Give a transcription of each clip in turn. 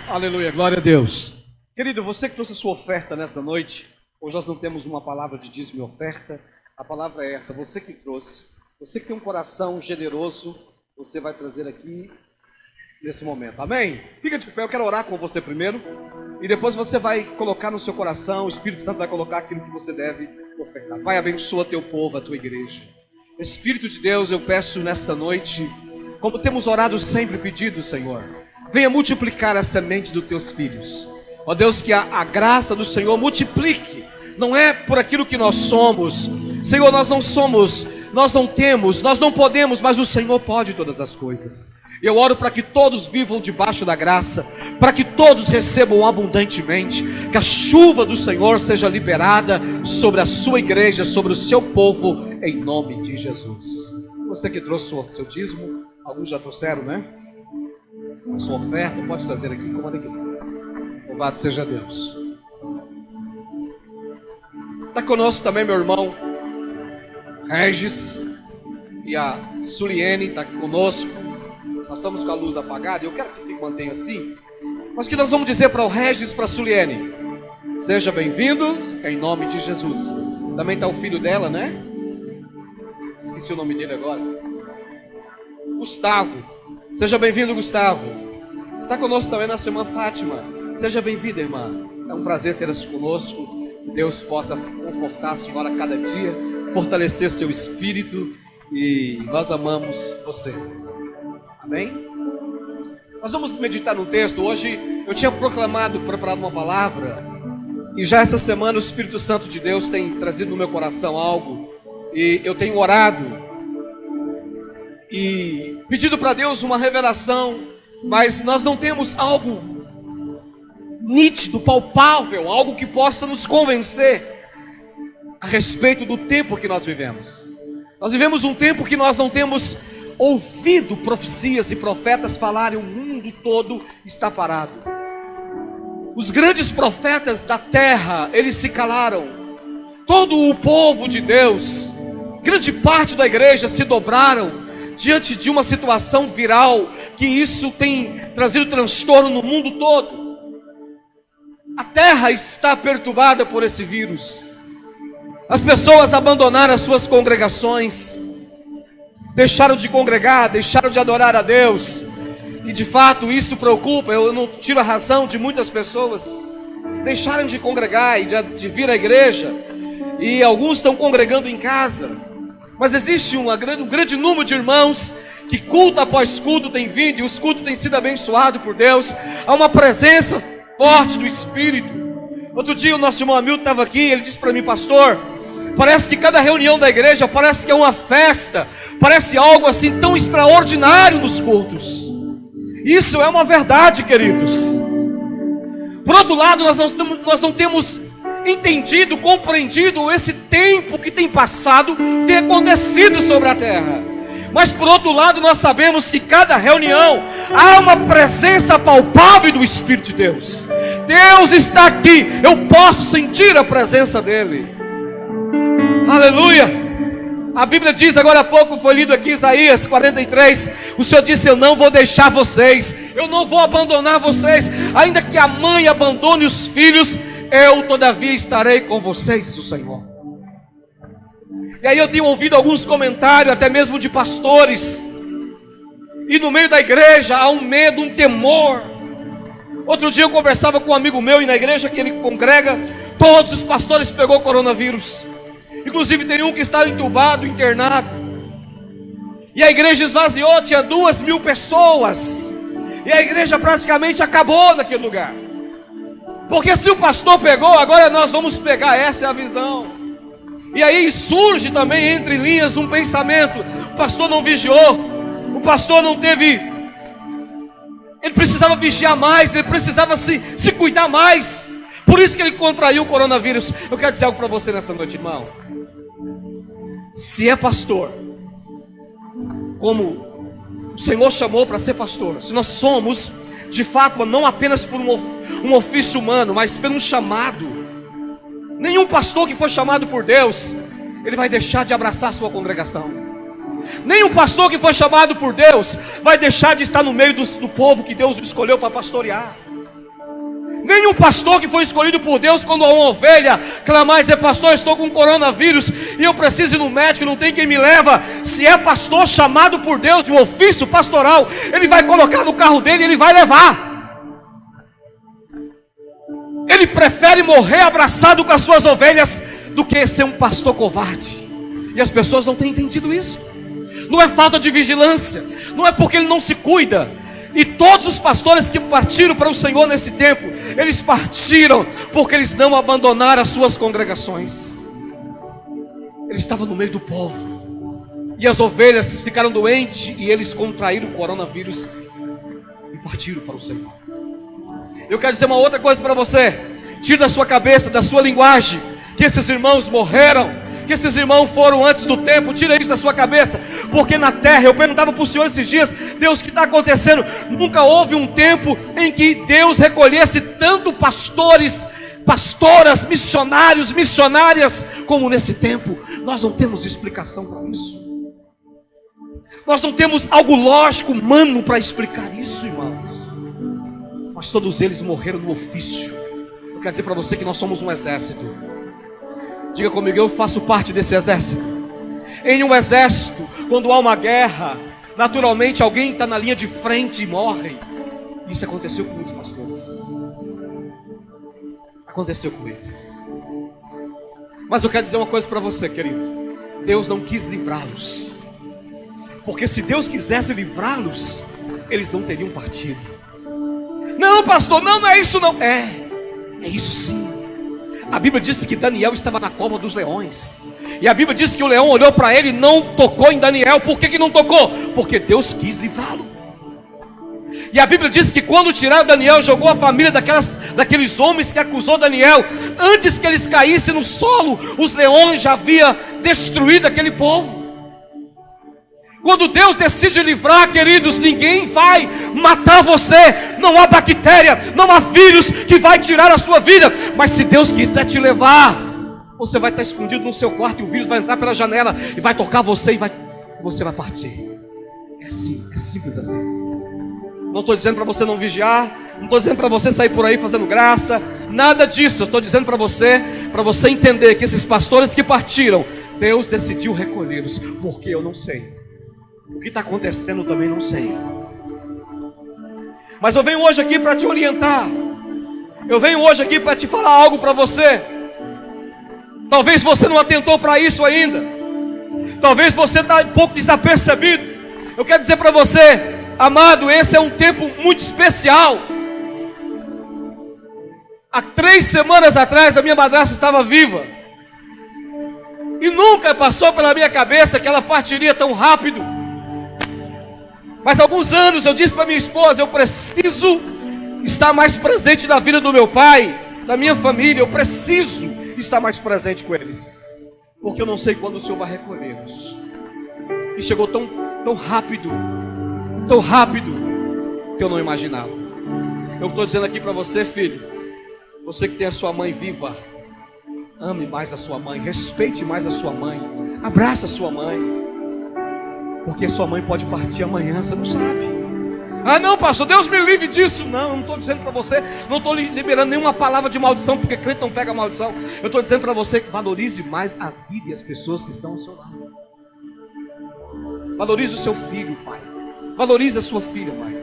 Aleluia, glória a Deus. Querido, você que trouxe a sua oferta nessa noite, hoje nós não temos uma palavra de dízimo e oferta, a palavra é essa, você que trouxe, você que tem um coração generoso, você vai trazer aqui nesse momento, amém? Fica de pé, eu quero orar com você primeiro, e depois você vai colocar no seu coração, o Espírito Santo vai colocar aquilo que você deve ofertar. Pai, abençoa teu povo, a tua igreja. Espírito de Deus, eu peço nesta noite, como temos orado sempre pedido, Senhor, venha multiplicar a semente dos teus filhos. Ó Deus, que a graça do Senhor multiplique. Não é por aquilo que nós somos. Senhor, nós não somos, nós não temos, nós não podemos, mas o Senhor pode todas as coisas. Eu oro para que todos vivam debaixo da graça, para que todos recebam abundantemente, que a chuva do Senhor seja liberada sobre a sua igreja, sobre o seu povo, em nome de Jesus. Você que trouxe o seu dízimo, alguns já trouxeram, né? A sua oferta, pode trazer aqui com alegria. Louvado seja Deus. Está conosco também meu irmão Regis e a Suliene está conosco. Nós estamos com a luz apagada e eu quero que fique mantenha assim. Mas que nós vamos dizer para o Regis e para a Suliene: seja bem-vindo em nome de Jesus. Também está o filho dela, né? Esqueci o nome dele agora. Gustavo. Seja bem-vindo, Gustavo. Está conosco também nossa irmã Fátima. Seja bem-vinda, irmã. É um prazer tê-las conosco. Que Deus possa confortar a senhora a cada dia, fortalecer seu espírito. E nós amamos você. Amém? Nós vamos meditar no texto. Hoje eu tinha preparado uma palavra. E já essa semana o Espírito Santo de Deus tem trazido no meu coração algo. E eu tenho orado e pedido para Deus uma revelação, mas nós não temos algo nítido, palpável, algo que possa nos convencer a respeito do tempo que nós vivemos. Nós vivemos um tempo que nós não temos ouvido profecias e profetas falarem, o mundo todo está parado. Os grandes profetas da terra, eles se calaram. Todo o povo de Deus, grande parte da igreja se dobraram diante de uma situação viral, que isso tem trazido transtorno no mundo todo. A terra está perturbada por esse vírus. As pessoas abandonaram as suas congregações, deixaram de congregar, deixaram de adorar a Deus. E de fato isso preocupa. Eu não tiro a razão de muitas pessoas deixaram de congregar e de vir à igreja. E alguns estão congregando em casa. Mas existe um grande número de irmãos que culto após culto tem vindo, e os cultos têm sido abençoados por Deus. Há uma presença forte do Espírito. Outro dia o nosso irmão Hamilton estava aqui, ele disse para mim: pastor, parece que cada reunião da igreja parece que é uma festa, parece algo assim tão extraordinário nos cultos. Isso é uma verdade, queridos. Por outro lado, nós não temos entendido, compreendido esse tempo que tem passado, tem acontecido sobre a terra. Mas por outro lado, nós sabemos que cada reunião há uma presença palpável do Espírito de Deus. Deus está aqui, eu posso sentir a presença dele. Aleluia. A Bíblia diz, agora há pouco foi lido aqui Isaías 43, o Senhor disse: eu não vou deixar vocês, eu não vou abandonar vocês, ainda que a mãe abandone os filhos, eu todavia estarei com vocês, diz o Senhor. E aí eu tenho ouvido alguns comentários, até mesmo de pastores, e no meio da igreja há um medo, um temor. Outro dia eu conversava com um amigo meu, e na igreja que ele congrega, todos os pastores pegou coronavírus. Inclusive tem um que está entubado, internado. E a igreja esvaziou, tinha 2.000 pessoas. E a igreja praticamente acabou naquele lugar. Porque se o pastor pegou, agora nós vamos pegar, essa é a visão. E aí surge também entre linhas um pensamento: o pastor não vigiou, o pastor não teve, ele precisava vigiar mais, ele precisava se cuidar mais. Por isso que ele contraiu o coronavírus. Eu quero dizer algo para você nessa noite, irmão. Se é pastor, como o Senhor chamou para ser pastor, se nós somos de fato não apenas por um ofício humano, mas pelo chamado. Nenhum pastor que foi chamado por Deus, ele vai deixar de abraçar a sua congregação. Nenhum pastor que foi chamado por Deus vai deixar de estar no meio do povo que Deus escolheu para pastorear. Nenhum pastor que foi escolhido por Deus, quando uma ovelha clamar e dizer: pastor, eu estou com coronavírus e eu preciso ir no médico, não tem quem me leva. Se é pastor chamado por Deus de um ofício pastoral, ele vai colocar no carro dele e ele vai levar. Ele prefere morrer abraçado com as suas ovelhas do que ser um pastor covarde. E as pessoas não têm entendido isso. Não é falta de vigilância, não é porque ele não se cuida. E todos os pastores que partiram para o Senhor nesse tempo, eles partiram porque eles não abandonaram as suas congregações. Eles estavam no meio do povo, e as ovelhas ficaram doentes, e eles contraíram o coronavírus e partiram para o Senhor. Eu quero dizer uma outra coisa para você: tire da sua cabeça, da sua linguagem, que esses irmãos morreram, que esses irmãos foram antes do tempo. Tira isso da sua cabeça, porque na terra, eu perguntava para o Senhor esses dias: Deus, o que está acontecendo? Nunca houve um tempo em que Deus recolhesse tanto pastores, pastoras, missionários, missionárias, como nesse tempo. Nós não temos explicação para isso. Nós não temos algo lógico, humano, para explicar isso, irmãos. Mas todos eles morreram no ofício. Eu quero dizer para você que nós somos um exército. Diga comigo: eu faço parte desse exército. Em um exército, quando há uma guerra, naturalmente alguém está na linha de frente e morre. Isso aconteceu com muitos pastores. Aconteceu com eles. Mas eu quero dizer uma coisa para você, querido: Deus não quis livrá-los, porque se Deus quisesse livrá-los, eles não teriam partido. Não, pastor, não é isso não. É isso sim. A Bíblia diz que Daniel estava na cova dos leões, e a Bíblia diz que o leão olhou para ele e não tocou em Daniel. Por que não tocou? Porque Deus quis livrá-lo. E a Bíblia diz que quando tiraram Daniel, jogou a família daqueles homens que acusou Daniel. Antes que eles caíssem no solo, os leões já haviam destruído aquele povo. Quando Deus decide livrar, queridos, ninguém vai matar você. Não há bactéria, não há vírus que vai tirar a sua vida. Mas se Deus quiser te levar, você vai estar escondido no seu quarto, e o vírus vai entrar pela janela e vai tocar você, e você vai partir. É assim, é simples assim. Não estou dizendo para você não vigiar, não estou dizendo para você sair por aí fazendo graça, nada disso. Eu estou dizendo para você entender que esses pastores que partiram, Deus decidiu recolhê-los. Porque eu não sei. O que está acontecendo eu também não sei. Mas eu venho hoje aqui para te orientar. Eu venho hoje aqui para te falar algo para você. Talvez você não atentou para isso ainda. Talvez você está um pouco desapercebido. Eu quero dizer para você, amado, esse é um tempo muito especial. Há 3 semanas atrás a minha madrasta estava viva, e nunca passou pela minha cabeça que ela partiria tão rápido. Mas há alguns anos eu disse para minha esposa: eu preciso estar mais presente na vida do meu pai, da minha família. Eu preciso estar mais presente com eles, porque eu não sei quando o Senhor vai recolhê-los. E chegou tão rápido, que eu não imaginava. Eu estou dizendo aqui para você, filho, você que tem a sua mãe viva, ame mais a sua mãe, respeite mais a sua mãe, abraça a sua mãe. Porque sua mãe pode partir amanhã, você não sabe. Ah não, pastor, Deus me livre disso. Não, eu não estou dizendo para você, não estou liberando nenhuma palavra de maldição, porque crente não pega maldição. Eu estou dizendo para você que valorize mais a vida e as pessoas que estão ao seu lado. Valorize o seu filho, pai. Valorize a sua filha, pai.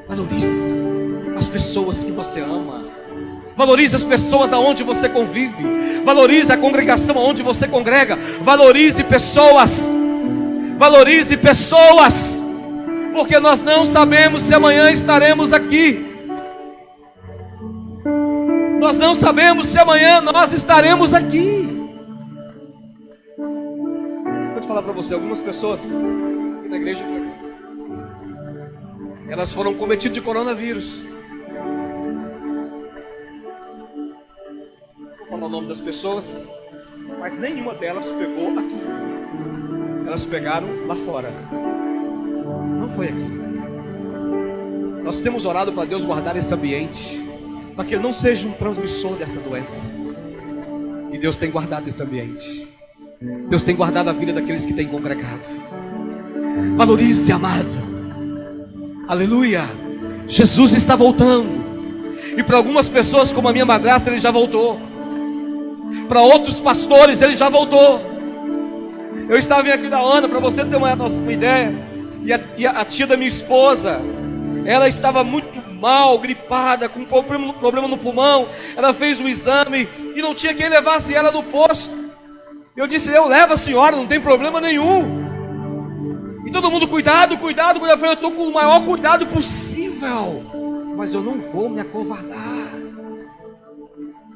Valorize as pessoas que você ama. Valorize as pessoas aonde você convive. Valorize a congregação aonde você congrega. Valorize pessoas. Valorize pessoas, porque nós não sabemos se amanhã estaremos aqui. Nós não sabemos se amanhã nós estaremos aqui. Vou te falar para você, algumas pessoas aqui na igreja, elas foram cometidas de coronavírus. Vou falar o nome das pessoas, mas nenhuma delas pegou aqui. Elas pegaram lá fora. Não foi aqui. Nós temos orado para Deus guardar esse ambiente, para que ele não seja um transmissor dessa doença. E Deus tem guardado esse ambiente. Deus tem guardado a vida daqueles que têm congregado. Valorize, amado. Aleluia. Jesus está voltando. E para algumas pessoas, como a minha madrasta, ele já voltou. Para outros pastores, ele já voltou. Eu estava vindo aqui da Ana, para você ter uma ideia. E a tia da minha esposa, ela estava muito mal, gripada, com problema no pulmão. Ela fez o exame e não tinha quem levasse ela no posto. Eu disse: eu levo a senhora, não tem problema nenhum. E todo mundo: cuidado, cuidado, cuidado. Eu falei: eu estou com o maior cuidado possível, mas eu não vou me acovardar.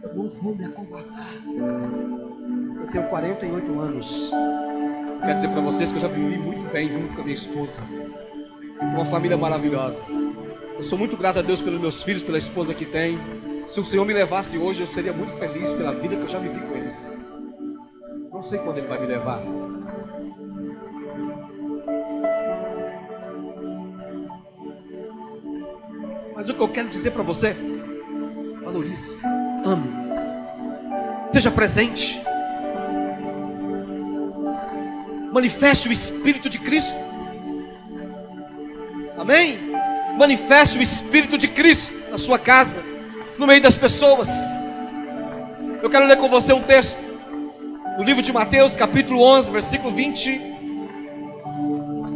Eu não vou me acovardar. Eu tenho 48 anos. Quero dizer para vocês que eu já vivi muito bem junto com a minha esposa. Uma família maravilhosa. Eu sou muito grato a Deus pelos meus filhos, pela esposa que tenho. Se o Senhor me levasse hoje, eu seria muito feliz pela vida que eu já vivi com eles. Não sei quando Ele vai me levar. Mas o que eu quero dizer para você: valorize, ame, seja presente, manifeste o Espírito de Cristo. Amém? Manifeste o Espírito de Cristo na sua casa, no meio das pessoas. Eu quero ler com você um texto no livro de Mateus, capítulo 11, versículo 20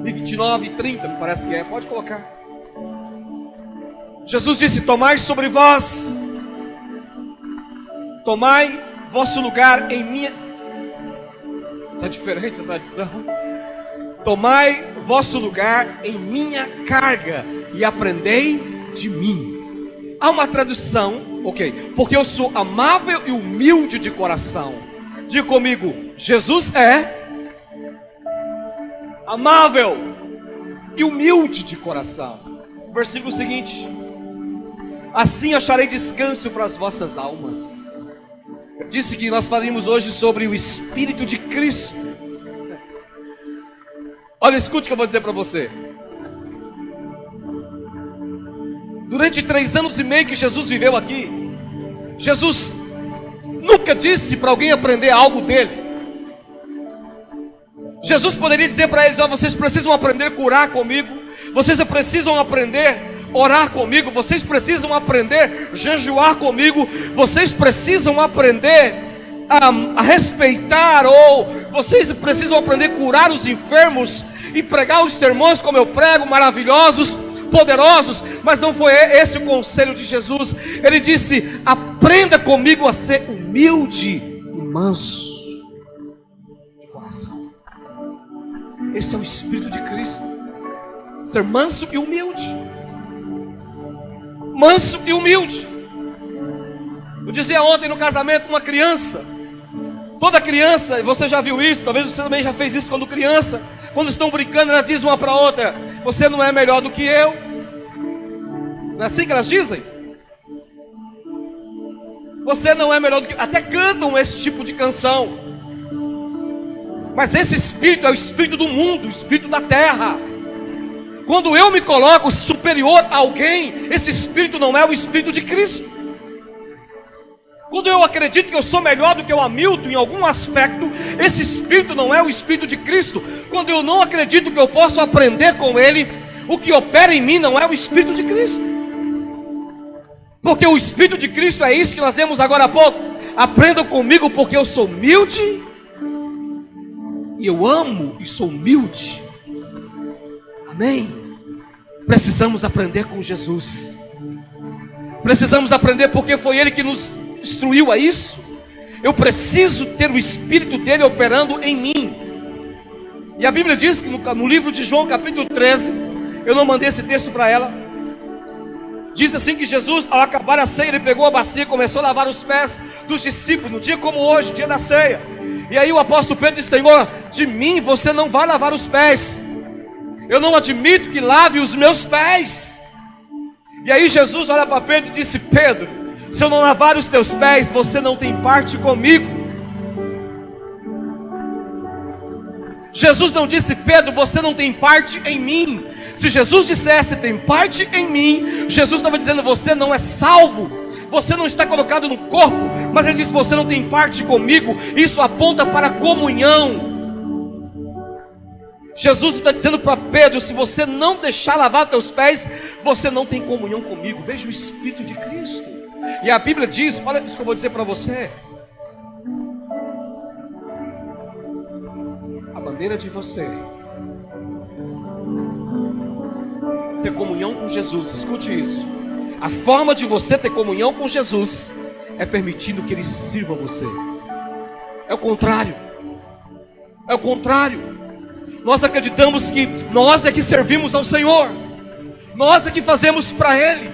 e 29 e 30, me parece que é. Pode colocar. Jesus disse: tomai sobre vós, tomai vosso lugar em minha... Está diferente a tradição. Tomai vosso lugar em minha carga e aprendei de mim. Há uma tradução, ok, porque eu sou amável e humilde de coração. Diga comigo: Jesus é amável e humilde de coração. Versículo seguinte: assim acharei descanso para as vossas almas. Eu disse que nós falaremos hoje sobre o Espírito de Cristo. Olha, escute o que eu vou dizer para você. Durante 3 anos e meio que Jesus viveu aqui, Jesus nunca disse para alguém aprender algo dele. Jesus poderia dizer para eles: ó, vocês precisam aprender a curar comigo, vocês precisam aprender a orar comigo, vocês precisam aprender a jejuar comigo, vocês precisam aprender a respeitar, ou vocês precisam aprender a curar os enfermos e pregar os sermões como eu prego, maravilhosos, poderosos. Mas não foi esse o conselho de Jesus. Ele disse: aprenda comigo a ser humilde e manso de coração. Esse é o Espírito de Cristo. Ser manso e humilde. Manso e humilde. Eu dizia ontem no casamento, uma criança, toda criança, você já viu isso, talvez você também já fez isso quando criança. Quando estão brincando, elas dizem uma para a outra: você não é melhor do que eu. Não é assim que elas dizem? Você não é melhor do que... Até cantam esse tipo de canção. Mas esse espírito é o espírito do mundo, o espírito da terra. Quando eu me coloco superior a alguém, esse espírito não é o espírito de Cristo. Quando eu acredito que eu sou melhor do que o Hamilton em algum aspecto, esse espírito não é o espírito de Cristo. Quando eu não acredito que eu posso aprender com ele, o que opera em mim não é o espírito de Cristo. Porque o Espírito de Cristo é isso que nós demos agora há pouco: aprendam comigo porque eu sou humilde e eu amo e sou humilde. Amém? Precisamos aprender com Jesus. Precisamos aprender porque foi Ele que nos instruiu a isso. Eu preciso ter o Espírito dele operando em mim. E a Bíblia diz que no livro de João capítulo 13, eu não mandei esse texto para ela, diz assim que Jesus, ao acabar a ceia, ele pegou a bacia e começou a lavar os pés dos discípulos, no dia como hoje, dia da ceia. E aí o apóstolo Pedro disse: Senhor, de mim você não vai lavar os pés, eu não admito que lave os meus pés. E aí Jesus olha para Pedro e disse: Pedro, se eu não lavar os teus pés, você não tem parte comigo. Jesus não disse: Pedro, você não tem parte em mim. Se Jesus dissesse tem parte em mim, Jesus estava dizendo: você não é salvo, você não está colocado no corpo. Mas ele disse: você não tem parte comigo. Isso aponta para a comunhão. Jesus está dizendo para Pedro: se você não deixar lavar teus pés, você não tem comunhão comigo. Veja o Espírito de Cristo. E a Bíblia diz, olha isso que eu vou dizer para você: a maneira de você ter comunhão com Jesus, escute isso, a forma de você ter comunhão com Jesus é permitindo que Ele sirva você. É o contrário. É o contrário. Nós acreditamos que nós é que servimos ao Senhor, nós é que fazemos para Ele.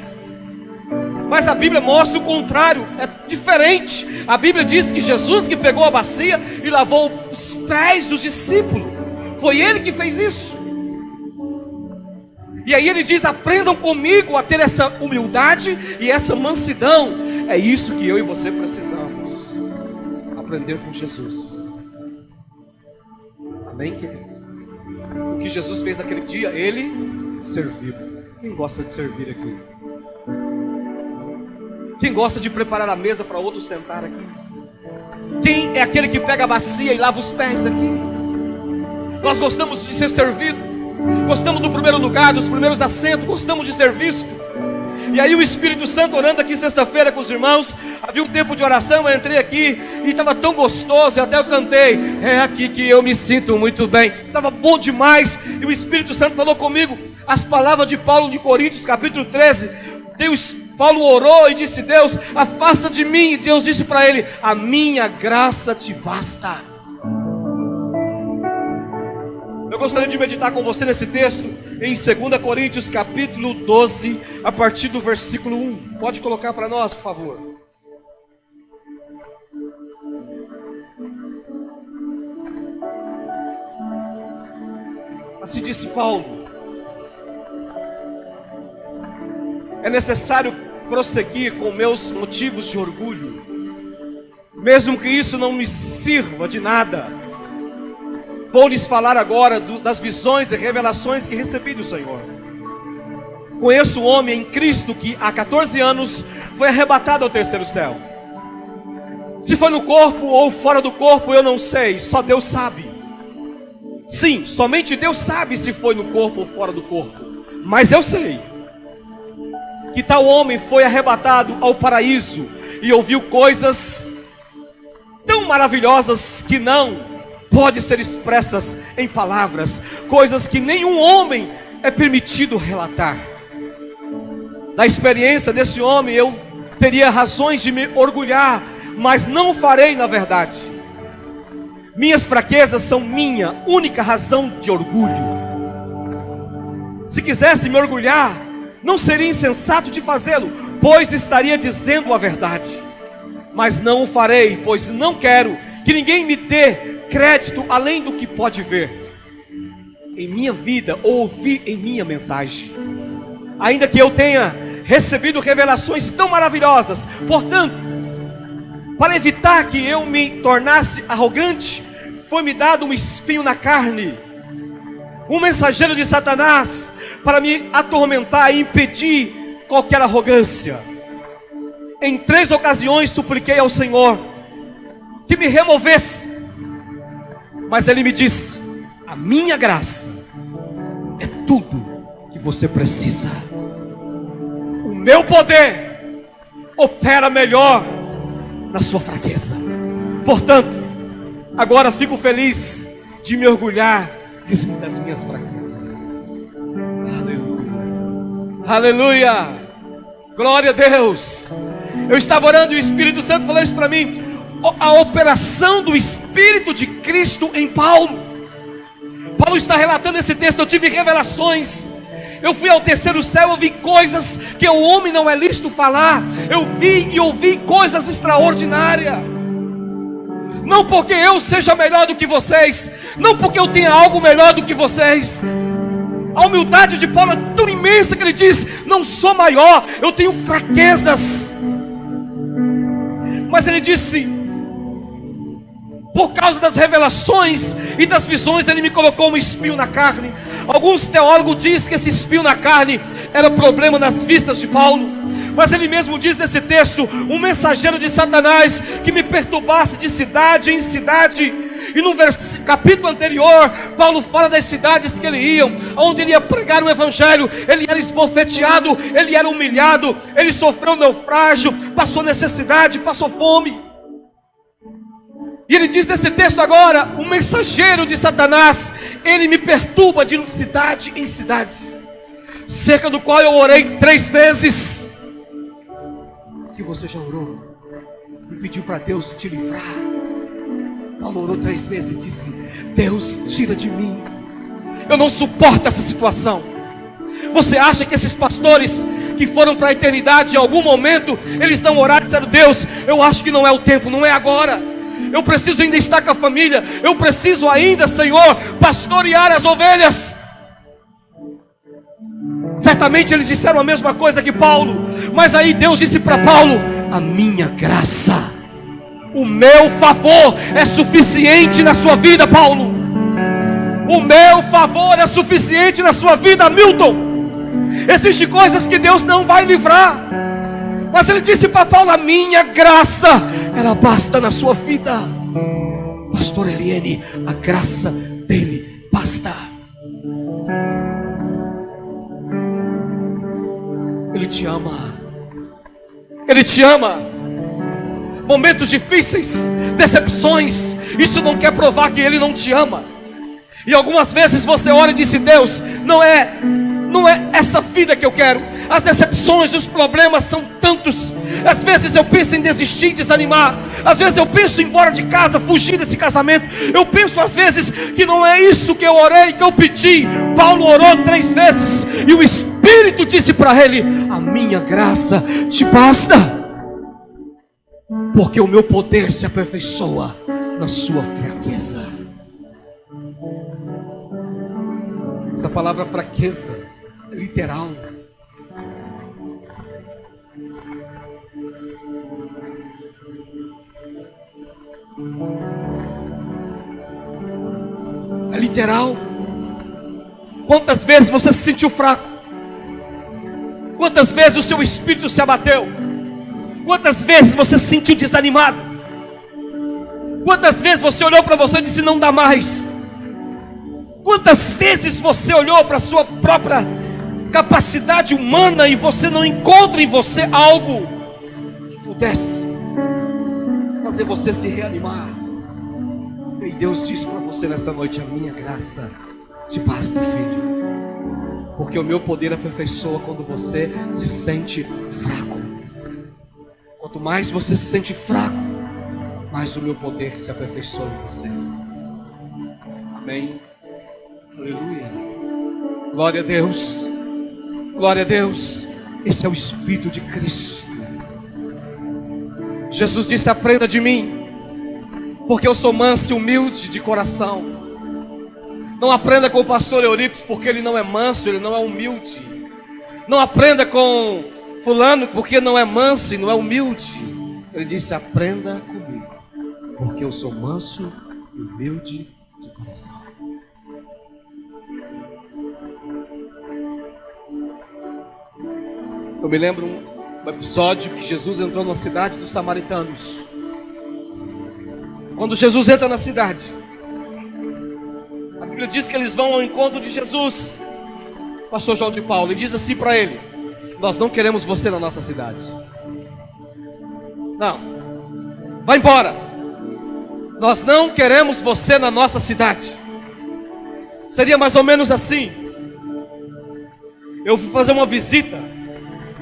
Mas a Bíblia mostra o contrário, é diferente. A Bíblia diz que Jesus que pegou a bacia e lavou os pés dos discípulos. Foi Ele que fez isso. E aí Ele diz: aprendam comigo a ter essa humildade e essa mansidão. É isso que eu e você precisamos, aprender com Jesus. Amém, querido? O que Jesus fez naquele dia, Ele serviu. Quem gosta de servir aqui? Quem gosta de preparar a mesa para outro sentar aqui? Quem é aquele que pega a bacia e lava os pés aqui? Nós gostamos de ser servido, gostamos do primeiro lugar, dos primeiros assentos, gostamos de ser visto. E aí o Espírito Santo, orando aqui sexta-feira com os irmãos, havia um tempo de oração, eu entrei aqui e estava tão gostoso, e até eu cantei: é aqui que eu me sinto muito bem. Estava bom demais, e o Espírito Santo falou comigo as palavras de Paulo de Coríntios, capítulo 13. Paulo orou e disse: Deus, afasta de mim. E Deus disse para ele: a minha graça te basta. Eu gostaria de meditar com você nesse texto em 2 Coríntios capítulo 12, a partir do versículo 1. Pode colocar para nós, por favor. Assim disse Paulo: é necessário prosseguir com meus motivos de orgulho, mesmo que isso não me sirva de nada. Vou lhes falar agora das visões e revelações que recebi do Senhor. Conheço um homem em Cristo que há 14 anos foi arrebatado ao terceiro céu. Se foi no corpo ou fora do corpo, eu não sei, só Deus sabe. Sim, somente Deus sabe se foi no corpo ou fora do corpo. Mas eu sei que tal homem foi arrebatado ao paraíso e ouviu coisas tão maravilhosas que não pode ser expressas em palavras, coisas que nenhum homem é permitido relatar. Da experiência desse homem eu teria razões de me orgulhar, mas não o farei na verdade. Minhas fraquezas são minha única razão de orgulho. Se quisesse me orgulhar, não seria insensato de fazê-lo, pois estaria dizendo a verdade. Mas não o farei, pois não quero que ninguém me dê crédito além do que pode ver em minha vida ou ouvir em minha mensagem. Ainda que eu tenha recebido revelações tão maravilhosas, portanto, para evitar que eu me tornasse arrogante, foi-me dado um espinho na carne, um mensageiro de Satanás, para me atormentar e impedir qualquer arrogância. Em 3 ocasiões supliquei ao Senhor que me removesse, mas Ele me disse: a minha graça é tudo que você precisa. O meu poder opera melhor na sua fraqueza. Portanto, agora fico feliz de me orgulhar das minhas fraquezas. Aleluia, aleluia, glória a Deus. Eu estava orando e o Espírito Santo falou isso para mim: a operação do Espírito de Cristo em Paulo. Paulo está relatando esse texto: eu tive revelações, eu fui ao terceiro céu, eu vi coisas que o homem não é lícito falar, eu vi e ouvi coisas extraordinárias. Não porque eu seja melhor do que vocês, não porque eu tenha algo melhor do que vocês. A humildade de Paulo é tão imensa que ele diz: não sou maior, eu tenho fraquezas. Mas ele disse: por causa das revelações e das visões, Ele me colocou um espinho na carne. Alguns teólogos dizem que esse espinho na carne era problema nas vistas de Paulo, mas ele mesmo diz nesse texto: um mensageiro de Satanás que me perturbasse de cidade em cidade, E no capítulo anterior, Paulo fala das cidades que ele ia, onde ele ia pregar o evangelho. Ele era esbofeteado, ele era humilhado, ele sofreu naufrágio, passou necessidade, passou fome. E ele diz nesse texto agora: o mensageiro de Satanás, ele me perturba de cidade em cidade, cerca do qual eu orei 3 vezes. Que você já orou e pediu para Deus te livrar? Paulo orou 3 vezes e disse: Deus, tira de mim, eu não suporto essa situação. Você acha que esses pastores que foram para a eternidade, em algum momento eles não oraram e disseram: Deus, eu acho que não é o tempo, não é agora, eu preciso ainda estar com a família, eu preciso ainda, Senhor, pastorear as ovelhas? Certamente eles disseram a mesma coisa que Paulo, mas aí Deus disse para Paulo: a minha graça, o meu favor é suficiente na sua vida, Paulo. O meu favor é suficiente na sua vida, Milton. Existem coisas que Deus não vai livrar, mas ele disse para Paulo: a minha graça, ela basta na sua vida. Pastor Eliene, a graça dele basta. Ele te ama. Ele te ama. Momentos difíceis, decepções, isso não quer provar que ele não te ama. E algumas vezes você ora e diz: Deus, não é essa vida que eu quero. As decepções, os problemas são tantos. Às vezes eu penso em desistir, desanimar. Às vezes eu penso em ir embora de casa, fugir desse casamento. Eu penso às vezes que não é isso que eu orei, que eu pedi. Paulo orou 3 vezes e o Espírito disse para ele: a minha graça te basta, porque o meu poder se aperfeiçoa na sua fraqueza. Essa palavra fraqueza é literal. É literal. Quantas vezes você se sentiu fraco? Quantas vezes o seu espírito se abateu? Quantas vezes você se sentiu desanimado? Quantas vezes você olhou para você e disse: não dá mais? Quantas vezes você olhou para a sua própria capacidade humana e você não encontra em você algo que pudesse fazer você se reanimar? E Deus diz para você nessa noite: a minha graça te basta, filho, porque o meu poder aperfeiçoa quando você se sente fraco. Quanto mais você se sente fraco, mais o meu poder se aperfeiçoa em você. Amém. Aleluia. Glória a Deus. Glória a Deus. Esse é o Espírito de Cristo. Jesus disse: aprenda de mim, porque eu sou manso e humilde de coração. Não aprenda com o pastor Eurípides, porque ele não é manso, ele não é humilde. Não aprenda com fulano, porque não é manso e não é humilde. Ele disse: aprenda comigo, porque eu sou manso e humilde de coração. Eu me lembro um episódio que Jesus entrou na cidade dos samaritanos. Quando Jesus entra na cidade, a Bíblia diz que eles vão ao encontro de Jesus, pastor João de Paulo, e diz assim para ele: nós não queremos você na nossa cidade. Não, vai embora. Nós não queremos você na nossa cidade. Seria mais ou menos assim: eu fui fazer uma visita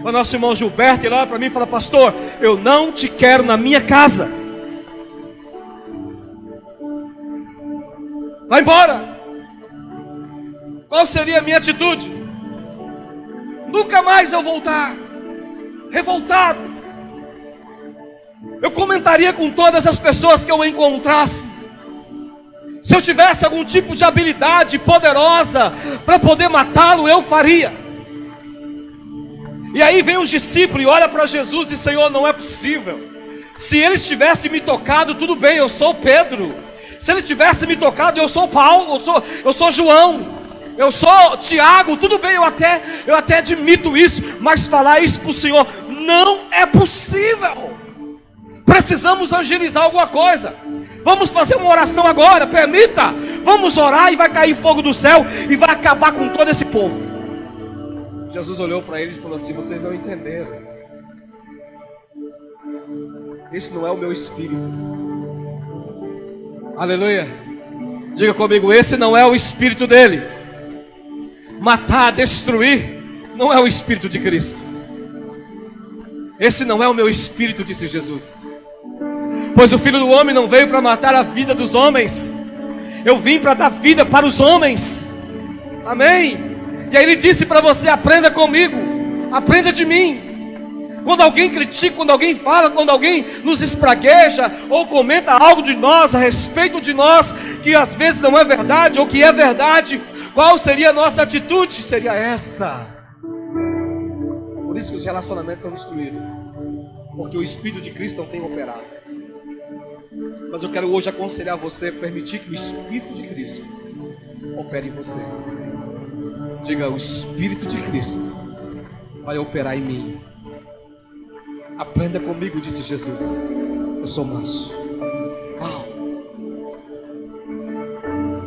para nosso irmão Gilberto, e ele olha para mim e fala: pastor, eu não te quero na minha casa. Vai embora. Qual seria a minha atitude? Nunca mais eu voltar, revoltado. Eu comentaria com todas as pessoas que eu encontrasse. Se eu tivesse algum tipo de habilidade poderosa para poder matá-lo, eu faria. E aí vem os discípulos e olha para Jesus e diz: Senhor, não é possível. Se eles tivessem me tocado, tudo bem, eu sou Pedro. Se ele tivesse me tocado, eu sou Paulo, eu sou João, eu sou Tiago, tudo bem, eu até admito isso, mas falar isso para o Senhor não é possível. Precisamos agilizar alguma coisa. Vamos fazer uma oração agora, permita. Vamos orar e vai cair fogo do céu e vai acabar com todo esse povo. Jesus olhou para eles e falou assim: vocês não entenderam. Esse não é o meu espírito. Aleluia. Diga comigo, esse não é o espírito dele. Matar, destruir, não é o espírito de Cristo. Esse não é o meu espírito, disse Jesus. Pois o Filho do Homem não veio para matar a vida dos homens. Eu vim para dar vida para os homens. Amém. E aí ele disse para você: aprenda comigo, aprenda de mim. Quando alguém critica, quando alguém fala, quando alguém nos espragueja ou comenta algo de nós, a respeito de nós, que às vezes não é verdade ou que é verdade, qual seria a nossa atitude? Seria essa. Por isso que os relacionamentos são destruídos, porque o Espírito de Cristo não tem operado. Mas eu quero hoje aconselhar você a permitir que o Espírito de Cristo opere em você. Diga: o Espírito de Cristo vai operar em mim. Aprenda comigo, disse Jesus. Eu sou manso. Uau.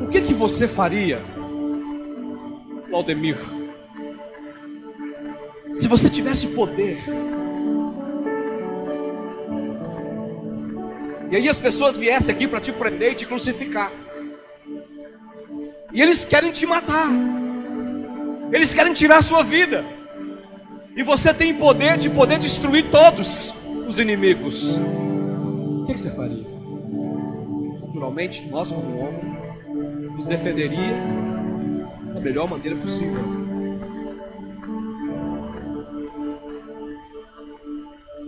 O que você faria, Claudemir, se você tivesse poder? E aí as pessoas viessem aqui para te prender e te crucificar. E eles querem te matar. Eles querem tirar a sua vida. E você tem poder de poder destruir todos os inimigos. O que você faria? Naturalmente, nós como homem nos defenderia da melhor maneira possível.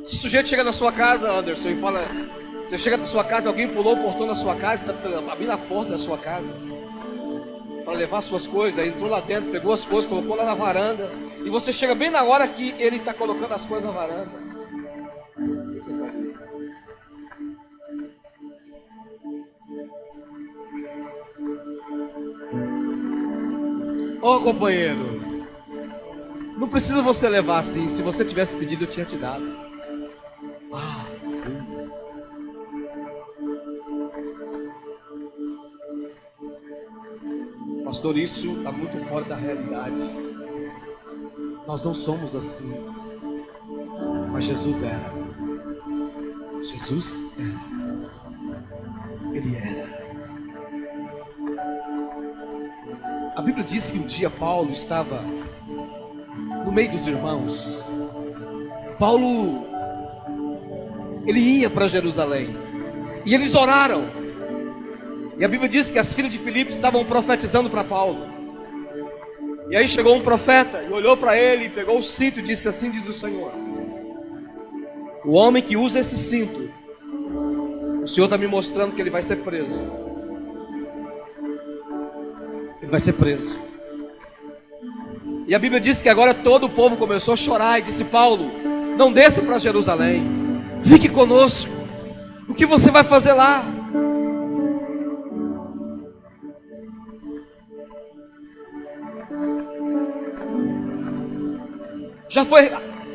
Se o sujeito chega na sua casa, Anderson, e fala: você chega na sua casa, alguém pulou o portão da sua casa, está abrindo a porta da sua casa para levar suas coisas, aí entrou lá dentro, pegou as coisas, colocou lá na varanda, e você chega bem na hora que ele está colocando as coisas na varanda. O que você faria? Ô companheiro, não precisa você levar assim. Se você tivesse pedido, eu tinha te dado. Pastor, isso está muito fora da realidade. Nós não somos assim. Mas Jesus era. Jesus era. Ele era. A Bíblia diz que um dia Paulo estava no meio dos irmãos. Paulo, ele ia para Jerusalém. E eles oraram. E a Bíblia diz que as filhas de Filipe estavam profetizando para Paulo. E aí chegou um profeta e olhou para ele, pegou o cinto e disse: assim diz o Senhor: o homem que usa esse cinto, o Senhor está me mostrando que ele vai ser preso. Ele vai ser preso. E a Bíblia diz que agora todo o povo começou a chorar e disse: Paulo, não desça para Jerusalém, fique conosco. O que você vai fazer lá? Já foi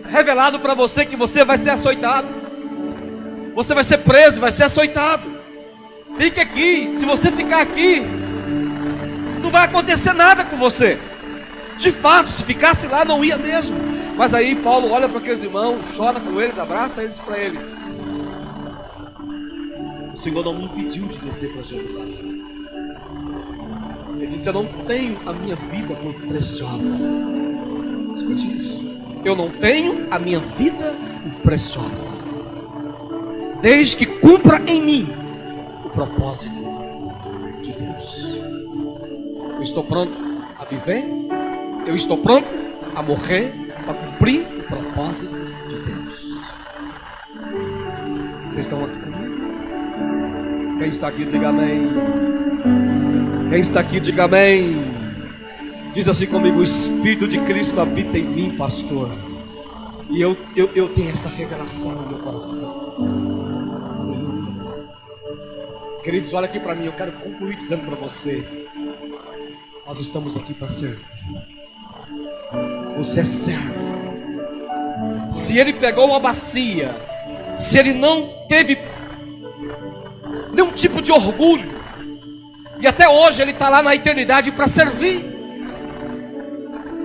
revelado para você que você vai ser açoitado. Você vai ser preso, vai ser açoitado. Fique aqui. Se você ficar aqui, não vai acontecer nada com você. De fato, se ficasse lá, não ia mesmo. Mas aí Paulo olha para aqueles irmãos, chora com eles, abraça eles para ele. O Senhor não me impediu de descer para Jerusalém. Ele disse: eu não tenho a minha vida por preciosa. Escute isso. Eu não tenho a minha vida por preciosa, desde que cumpra em mim o propósito de Deus. Eu estou pronto a viver. Eu estou pronto a morrer para cumprir o propósito de Deus. Vocês estão aqui comigo? Quem está aqui, diga amém. Quem está aqui, diga amém. Diz assim comigo: o Espírito de Cristo habita em mim, pastor. E eu tenho essa revelação no meu coração. Aleluia. Queridos, olha aqui para mim. Eu quero concluir dizendo para você: nós estamos aqui para servir. Você é servo. Se ele pegou uma bacia, se ele não nenhum tipo de orgulho. E até hoje ele está lá na eternidade para servir.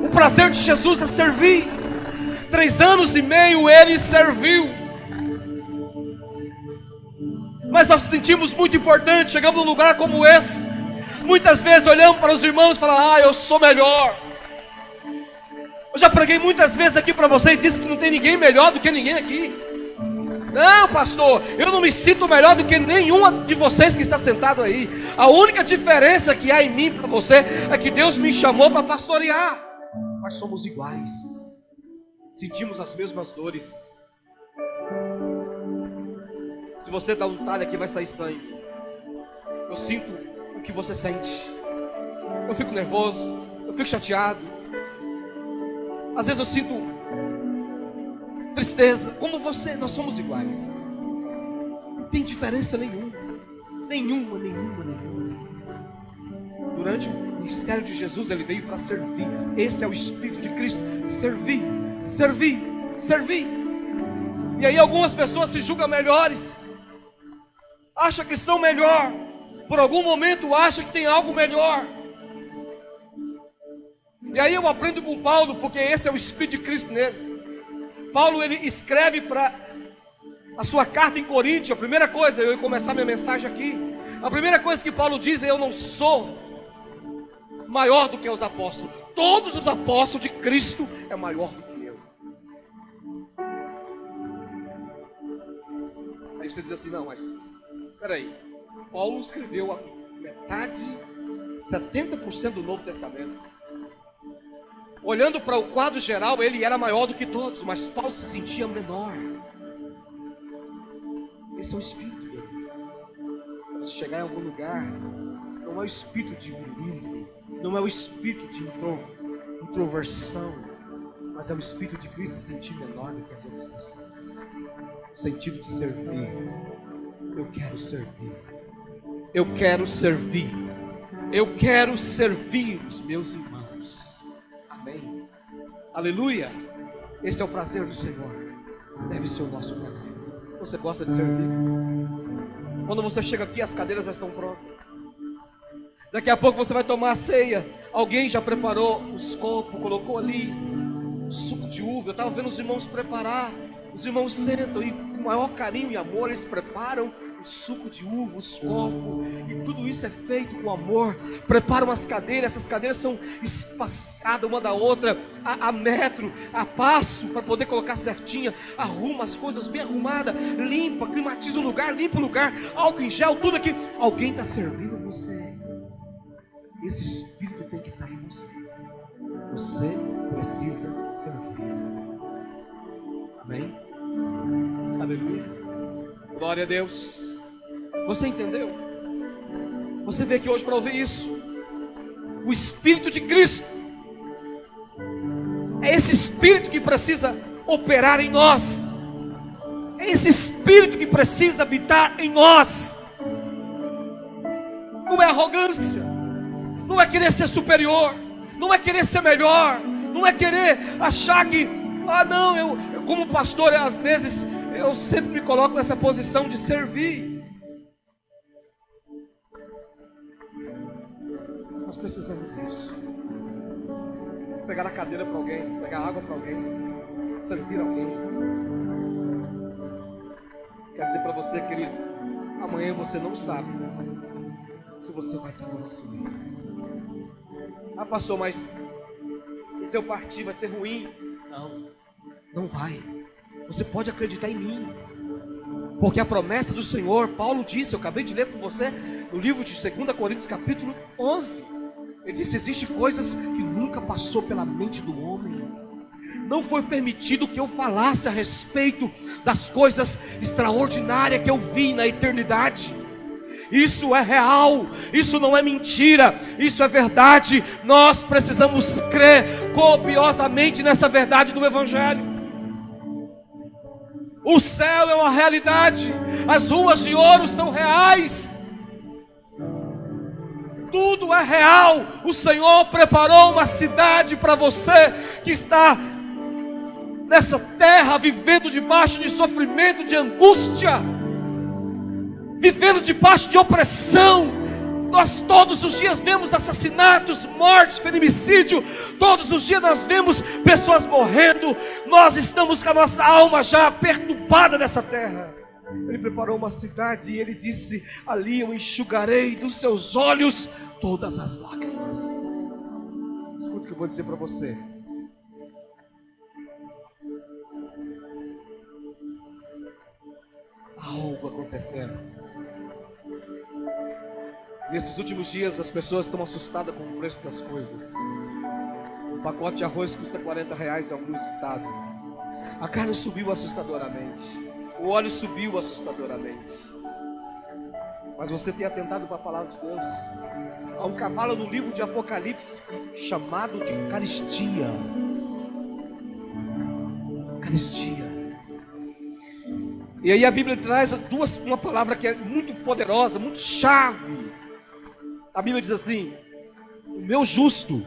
O prazer de Jesus é servir. 3 anos e meio ele serviu. Mas nós nos sentimos muito importantes. Chegamos num lugar como esse. Muitas vezes olhamos para os irmãos e falamos: eu sou melhor. Eu já preguei muitas vezes aqui para vocês, disse que não tem ninguém melhor do que ninguém aqui. Não, pastor, eu não me sinto melhor do que nenhuma de vocês que está sentado aí. A única diferença que há em mim para você é que Deus me chamou para pastorear. Mas somos iguais, sentimos as mesmas dores. Se você dá um talho aqui, vai sair sangue. Eu sinto o que você sente. Eu fico nervoso, eu fico chateado. Às vezes eu sinto tristeza, como você. Nós somos iguais. Não tem diferença nenhuma. Nenhuma. Durante o ministério de Jesus, ele veio para servir. Esse é o Espírito de Cristo. Servir. E aí algumas pessoas se julgam melhores, acham que são melhor. Por algum momento acham que tem algo melhor. E aí eu aprendo com Paulo, porque esse é o Espírito de Cristo nele. Paulo, ele escreve para a sua carta em Coríntios. A primeira coisa, eu ia começar minha mensagem aqui. A primeira coisa que Paulo diz é: eu não sou maior do que os apóstolos. Todos os apóstolos de Cristo é maior do que eu. Aí você diz assim: não, mas peraí, Paulo escreveu a metade, 70% do Novo Testamento. Olhando para o quadro geral, ele era maior do que todos, mas Paulo se sentia menor. Esse é o espírito dele. Quando você chegar em algum lugar, não é o espírito de brilho, não é o espírito de introversão, mas é o espírito de Cristo se sentir menor do que as outras pessoas. O sentido de servir. Eu quero servir. Eu quero servir. Eu quero servir os meus irmãos. Amém. Aleluia. Esse é o prazer do Senhor. Deve ser o nosso prazer. Você gosta de servir? Quando você chega aqui, as cadeiras já estão prontas. Daqui a pouco você vai tomar a ceia. Alguém já preparou os copos, colocou ali suco de uva. Eu estava vendo os irmãos preparar. Os irmãos sentam e com maior carinho e amor eles preparam o suco de uva, os copos, e tudo isso é feito com amor. Preparam as cadeiras, essas cadeiras são espaçadas uma da outra, a metro, a passo, para poder colocar certinha. Arruma as coisas bem arrumadas, limpa, climatiza o lugar, limpa o lugar, álcool em gel, tudo aqui. Alguém está servindo você. Esse espírito tem que estar em você. Você precisa servir. Amém? Aleluia. Glória a Deus. Você entendeu? Você veio aqui hoje para ouvir isso. O Espírito de Cristo é esse Espírito que precisa operar em nós. É esse Espírito que precisa habitar em nós. Não é arrogância, não é querer ser superior, não é querer ser melhor, não é querer achar que não, eu como pastor, às vezes eu sempre me coloco nessa posição de servir. Nós precisamos disso. Pegar a cadeira para alguém, pegar água para alguém, servir alguém. Quero dizer para você, querido, amanhã você não sabe se você vai estar no nosso meio. Pastor, mas e se eu partir vai ser ruim? Não vai. Você pode acreditar em mim, porque a promessa do Senhor, Paulo disse, eu acabei de ler com você no livro de 2 Coríntios capítulo 11. Ele disse: existem coisas que nunca passou pela mente do homem. Não foi permitido que eu falasse a respeito das coisas extraordinárias que eu vi na eternidade. Isso é real, isso não é mentira, isso é verdade. Nós precisamos crer copiosamente nessa verdade do Evangelho. O céu é uma realidade, as ruas de ouro são reais, tudo é real. O Senhor preparou uma cidade para você que está nessa terra vivendo debaixo de sofrimento, de angústia. vivendo debaixo de opressão. Nós todos os dias vemos assassinatos, mortes, feminicídio. Todos os dias nós vemos pessoas morrendo. Nós estamos com a nossa alma já perturbada nessa terra. Ele preparou uma cidade e ele disse: ali eu enxugarei dos seus olhos todas as lágrimas. Escuta o que eu vou dizer para você. Há algo acontecendo. Nesses últimos dias as pessoas estão assustadas com o preço das coisas. Um pacote de arroz custa R$40 em alguns estados. A carne subiu assustadoramente. O óleo subiu assustadoramente. Mas você tem atentado para a palavra de Deus. Há um cavalo no livro de Apocalipse chamado de caristia. Caristia. E aí a Bíblia traz uma palavra que é muito poderosa, muito chave. A Bíblia diz assim: o meu justo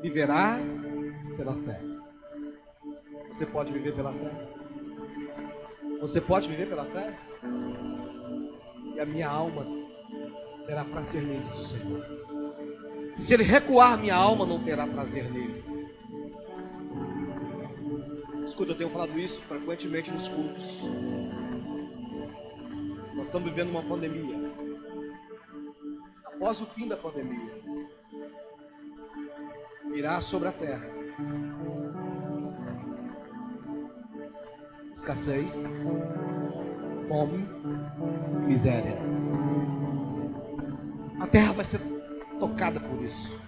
viverá pela fé. Você pode viver pela fé? Você pode viver pela fé? E a minha alma terá prazer nele, diz o Senhor. Se ele recuar, minha alma não terá prazer nele. Escuta, eu tenho falado isso frequentemente nos cultos. Nós estamos vivendo uma pandemia. Após o fim da pandemia, virá sobre a terra escassez, fome, miséria. A terra vai ser tocada por isso.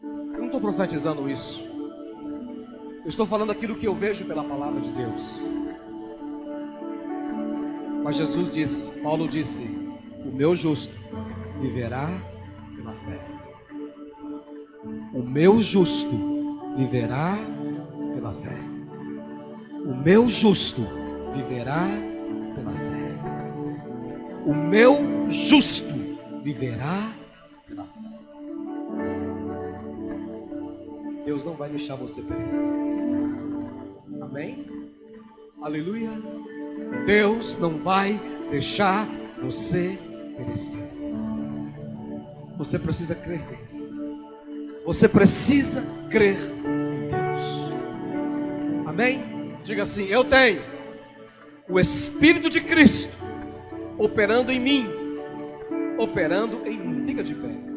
Eu não estou profetizando isso. Eu estou falando aquilo que eu vejo pela palavra de Deus. Mas Jesus disse, Paulo disse: o meu justo viverá pela fé. O meu justo viverá pela fé. O meu justo viverá pela fé. O meu justo viverá pela fé. Deus não vai deixar você perecer. Amém? Aleluia. Deus não vai deixar você perecer. Você precisa crer nele. Você precisa crer em Deus. Amém? Diga assim: eu tenho o Espírito de Cristo operando em mim. Operando em mim. Fica de pé.